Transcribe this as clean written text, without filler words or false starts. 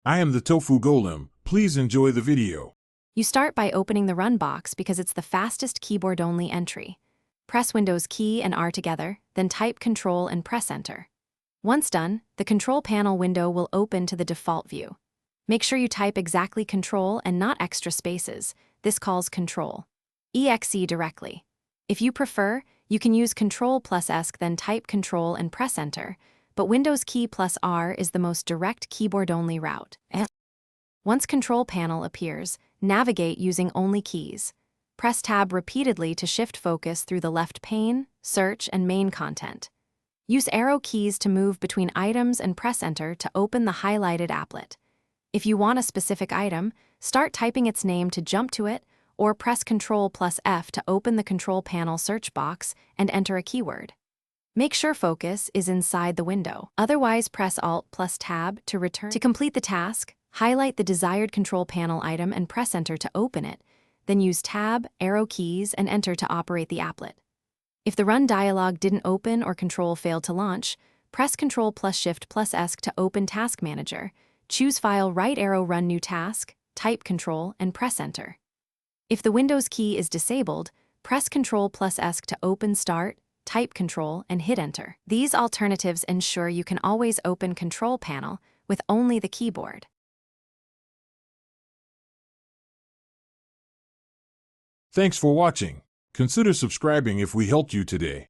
I am the Tofu Golem. Please enjoy the video. You start by opening the Run box because it's the fastest keyboard-only entry. Press Windows key and R together, then type Control and press Enter. Once done, the Control Panel window will open to the default view. Make sure you type exactly Control and not extra spaces. This calls Control. EXE directly. If you prefer, you can use Control plus ESC then type Control and press Enter, but Windows key plus R is the most direct keyboard-only route. Once Control Panel appears, navigate using only keys. Press Tab repeatedly to shift focus through the left pane, search, and main content. Use arrow keys to move between items and press Enter to open the highlighted applet. If you want a specific item, start typing its name to jump to it, or press Control plus F to open the Control Panel search box and enter a keyword. Make sure focus is inside the window. Otherwise, press Alt plus Tab to return. To complete the task, highlight the desired Control Panel item and press Enter to open it, then use Tab, arrow keys, and Enter to operate the applet. If the Run dialog didn't open or Control failed to launch, press Control plus Shift plus ESC to open Task Manager. Choose File, right arrow, Run New Task, type Control, and press Enter. If the Windows key is disabled, press Control plus ESC to open Start, type Control, and hit Enter. These alternatives ensure you can always open Control Panel with only the keyboard. Thanks for watching. Consider subscribing if we helped you today.